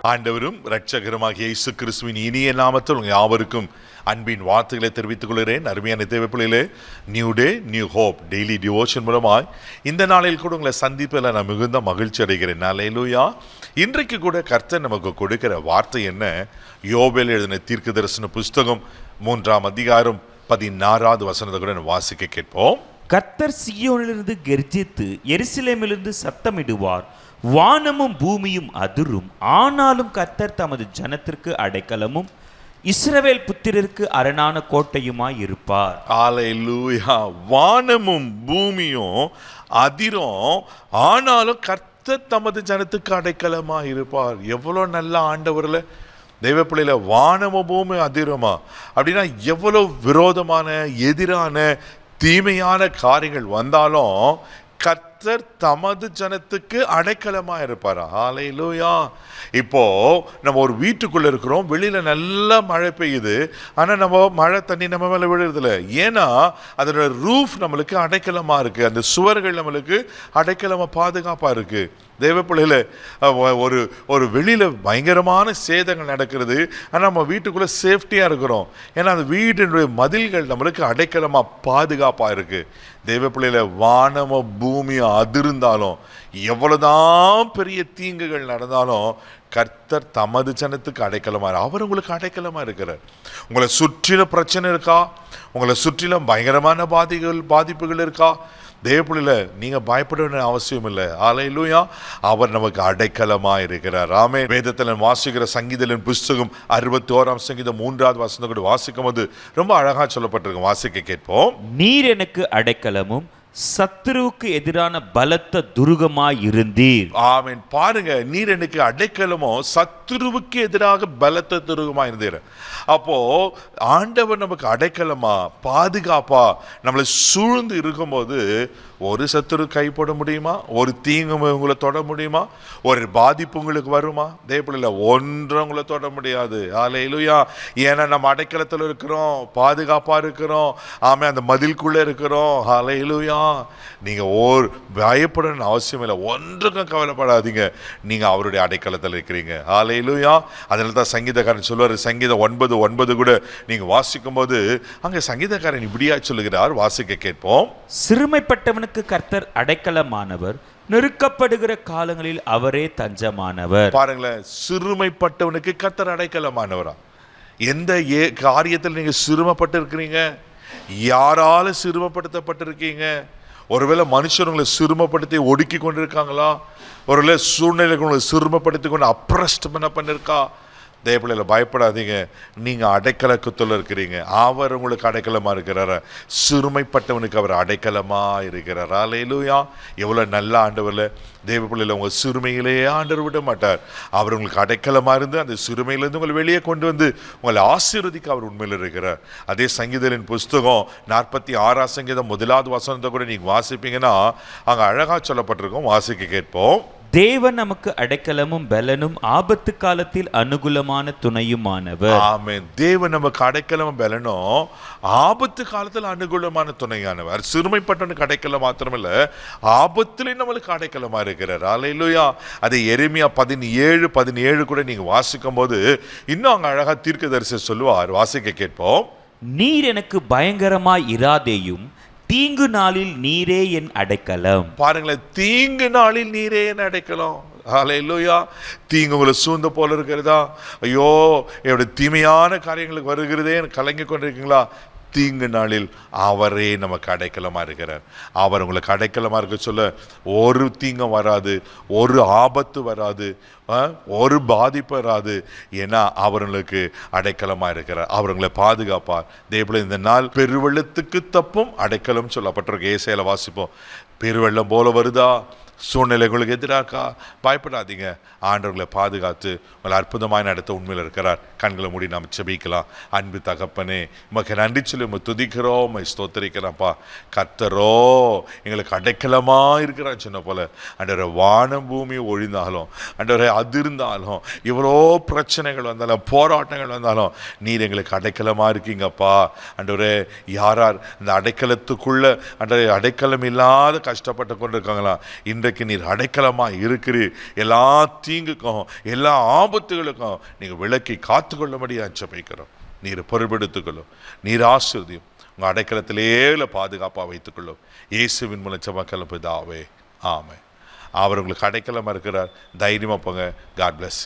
ஆண்டவரும் இரட்சகருமாகிய இயேசு கிறிஸ்துவின் இனிய நாமத்தில் உங்கள் யாவருக்கும் அன்பின் வார்த்தைகளை தெரிவித்துக் கொள்கிறேன். அருமையான தேவப்பிள்ளைகளே, new day new hope daily devotion மூலமாய் இந்த நாளில் கூட உங்களை சந்திப்பில் நான் மிகுந்த மகிழ்ச்சி அடைகிறேன். அல்லேலூயா. இன்றைக்கு கூட கர்த்தர் நமக்கு கொடுக்கிற வார்த்தை என்ன? யோபேல் எழுதின தீர்க்க தரிசன புஸ்தகம் 3ஆம் அதிகாரம் 16வது வசனத்தை கூட வாசிக்க கேட்போம். கர்த்தர் சீயோனிலிருந்து கெர்ச்சித்து எருசலேமிலிருந்து சத்தமிடுவார், வானமும் பூமியும் அதிரும். ஆனாலும் கர்த்தர் தமது ஜனத்திற்கு அடைக்கலமும் இஸ்ரவேல் புத்திரருக்கு அரணான கோட்டையுமாய் இருப்பார். அல்லேலூயா. வானமும் பூமியும் அதிரும், ஆனாலும் கர்த்தர் தமது ஜனத்துக்கு அடைக்கலமாய் இருப்பார். எவ்வளோ நல்ல ஆண்டவர்ல தெய்வ பிள்ளையில. வானமும் பூமி அதிருமா அப்படின்னா எவ்வளோ விரோதமான எதிரான தீமையான காரியங்கள் வந்தாலும் கர்த்தர் தமது ஜனத்துக்கு அடைக்கலமா இருப்பார். அல்லேலூயா. இப்போ நம்ம ஒரு வீட்டுக்குள்ள இருக்கிறோம், வெளியில நல்லா மழை பெய்யுது, ஆனா நம்ம மழை தண்ணி நம்ம மேல விழுறதில்ல. ஏன்னா அதோட ரூஃப் நம்மளுக்கு அடைக்கலமா இருக்கு, அந்த சுவர்கள் நம்மளுக்கு அடைக்கலமா பாதுகாப்பா இருக்கு. தெய்வ பிள்ளையில ஒரு ஒரு வெளியில பயங்கரமான சேதங்கள் நடக்கிறது, ஆனால் நம்ம வீட்டுக்குள்ள சேஃப்டியா இருக்கிறோம். ஏன்னா அந்த வீட்டினுடைய மதில்கள் நம்மளுக்கு அடைக்கலமா பாதுகாப்பா இருக்கு. தெய்வ பிள்ளையில வானம பூமியை அதிர்ந்தாலும் எவ்வளவுதான் பெரிய தீங்குகள் நடந்தாலும் கர்த்தர் தமது ஜனத்துக்கு அடைக்கலமா, அவர் உங்களுக்கு அடைக்கலமா இருக்கிறார். உங்களை சுற்றிலும் பிரச்சனை இருக்கா? உங்களை சுற்றிலும் பயங்கரமான பாதிப்புகள் இருக்கா? தேவப்பிள்ளையில நீங்க பயப்பட வேண்டிய அவசியம் இல்லை. அல்லேலூயா. அவர் நமக்கு அடைக்கலமா இருக்கிறார். ஆமென். வேதத்தில் வாசிக்கிற சங்கீதத்தின் புஸ்தகம் 61ஆம் சங்கீதம் 3வது வசனம் கூட வாசிக்கும் போது ரொம்ப அழகா சொல்லப்பட்டிருக்கு. வாசிக்க கேட்போம். நீர் எனக்கு அடைக்கலமும் சத்துருவுக்கு எதிரான பலத்த துருகமாய் இருந்தீர். ஆமென். பாருங்க, நீர் எனக்கு அடைக்கலமோ சத்துருவுக்கு எதிராக பலத்த துருகமா இருந்தீர். அப்போ ஆண்டவர் நமக்கு அடைக்கலமா பாதுகாப்பா நம்மளை சூழ்ந்து இருக்கும்போது ஒரு சத்துரு கைப்பட முடியுமா? ஒரு தீங்கு உங்களை தொட முடியுமா? ஒரு பாதிப்பு உங்களுக்கு வருமா? தேவப்பிள்ளையில ஒன்றும் உங்களை தொட முடியாது. அல்லேலூயா. ஏன்னா நம்ம அடைக்கலத்தில் இருக்கிறோம், பாதுகாப்பா இருக்கிறோம். ஆமே, அந்த மதில்குள்ள இருக்கிறோம். அல்லேலூயா. நீங்க பயப்படணும்னு அவசியம் இல்லை, ஒன்றுக்கும் கவலைப்படாதீங்க, நீங்க அவருடைய அடைக்கலத்தில் இருக்கிறீங்க. அல்லேலூயா. அதனால தான் சங்கீதக்காரன் சொல்லுவார், சங்கீதம் 9:9 கூட நீங்க வாசிக்கும் போது அங்க சங்கீதக்காரன் இப்படியா சொல்லுகிறார். வாசிக்க கேட்போம். சிறுமைப்பட்டவனுக்கு கர்த்தர் அடைக்கலமானவர், நெருக்கப்படுகிற காலங்களில் அவரே தஞ்சமானவர். பாருங்களேன், சிறுமைப்பட்டவனுக்கு கர்த்தர் அடைக்கலமானவரா? எந்த காரியத்தில் நீங்க சிறுமைப்பட்டு இருக்கிறீங்க? யாரால சிறுமப்படுத்தப்பட்டிருக்கீங்க? ஒருவேளை மனுஷர் உங்களை சிறுமப்படுத்தி ஒடுக்கி கொண்டிருக்காங்களா? ஒருவேளை சூழ்நிலைகள் உங்களை சிறுமப்படுத்தி கொண்டு அப்ரஸ்ட் பண்ணிருக்கா? தேவப்பிள்ளையில பயப்படாதீங்க, நீங்க அடைக்கலத்துல இருக்கிறீங்க. அவர் உங்களுக்கு அடைக்கலமா இருக்கிறார். சிறுமைப்பட்டவனுக்கு அவர் அடைக்கலமா இருக்கிறார். அல்லேலூயா. எவ்வளவு நல்ல ஆண்டவர்ல. தேவப்பிள்ளையில உங்க சிறுமையிலேயே ஆண்டவர் விட மாட்டார். அவர் உங்களுக்கு அடைக்கலமா இருந்து அந்த சிறுமையிலிருந்து உங்களை வெளியே கொண்டு வந்து உங்களை ஆசீர்வதிக்க அவர் உண்மையில் இருக்கிறார். அதே சங்கீதத்தின் புஸ்தகம் 46ஆம் சங்கீதம் 1வது வசனத்தை கூட நீங்க வாசிப்பீங்கன்னா அங்க அழகா சொல்லப்பட்டிருக்கும். வாசிக்க கேட்போம். தேவன் நமக்கு அடைக்கலமும் பலனும் ஆபத்து காலத்தில் அனுகூலமான துணையுமானவர். ஆமென். தேவன் நமக்கு அடைக்கலமும் பலனும் ஆபத்து காலத்தில் அனுகூலமான துணையானவர். சிறுமைப்பட்டவனுக்கு அடைக்கலம் மாத்திரமில்ல, ஆபத்திலே நம்மளுக்கு அடைக்கலமா இருக்கிறார். அல்லேலூயா. அதை எரேமியா 17:17 கூட நீங்க வாசிக்கும் போது இன்னும் அங்க அழகா தீர்க்கதரிசி சொல்லுவார். வாசிக்க கேட்போம். நீர் எனக்கு பயங்கரமாய் இராதேயும், தீங்கு நாளில் நீரே என் அடைக்கலம். பாருங்களேன், தீங்கு நாளில் நீரே என் அடைக்கலம். அல்லேலூயா. தீங்கு உங்களை சூழ்ந்த போல இருக்கிறதா? ஐயோ, என்னுடைய தீமையான காரியங்களுக்கு வருகிறதே கலங்கி கொண்டிருக்கீங்களா? தீங்கு நாளில் அவரே நமக்கு அடைக்கலமா இருக்கிறார். அவர் உங்களுக்கு அடைக்கலமா இருக்க சொல்ல ஒரு தீங்கும் வராது, ஒரு ஆபத்து வராது, ஒரு பாதிப்பு வராது. ஏன்னா அவர்களுக்கு அடைக்கலமா இருக்கிறார். அவர்களை பாதுகாப்பார். தேவப்பிள்ளை இந்த நாள் பெருவெள்ளத்துக்கு தப்பும் அடைக்கலம் சொல்லப்பட்டிருக்கு. ஏசாயால வாசிப்போம். பெருவெள்ளம் போல வருதா? சூழ்நிலைகளுக்கு எதிராக்கா? பயப்படாதீங்க, ஆண்டவர்களை பாதுகாத்து உங்களை அற்புதமாக நடத்த உண்மையில் இருக்கிறார். கண்களை மூடி நாம் செபிக்கலாம். அன்பு தகப்பனே, உமக்கு நன்றி சொல்லி உமை துதிக்கிறோம், உமை ஸ்தோத்திரிக்கிறோம்ப்பா. கர்த்தரோ எங்களுக்கு அடைக்கலமா இருக்கிறான்னு சொன்ன போல ஆண்டவரே, வானம் பூமி ஒழிந்தாலும், ஆண்டவரே அதிர்ந்தாலும், இவ்வளோ பிரச்சனைகள் வந்தாலும், போராட்டங்கள் வந்தாலும் நீர் எங்களுக்கு அடைக்கலமா இருக்கீங்கப்பா. ஆண்டவரே, யார் இந்த அடைக்கலத்துக்குள்ள ஆண்டவரே அடைக்கலம் இல்லாத கஷ்டப்பட்டு கொண்டிருக்காங்களா? இன்றைக்கு இன்றைக்கு நீர் அடைக்கலமாக இருக்கிறீர். எல்லா தீங்குக்கும் எல்லா ஆபத்துகளுக்கும் நீங்கள் விலக்கி காத்துக்கொள்ளும்படியாக ஜெபிக்கிறோம். நீர் பொறுப்பெடுத்துக்கொள்ளும், நீர் ஆசீர்வதியும், உங்கள் அடைக்கலத்திலே பாதுகாப்பாக வைத்துக்கொள்ளும். இயேசுவின் மூலம் ஜெபக்கலம் பிதாவே, ஆமென். அவர் உங்களுக்கு அடைக்கலமாக இருக்கிறார். தைரியமாக போங்க. God plus.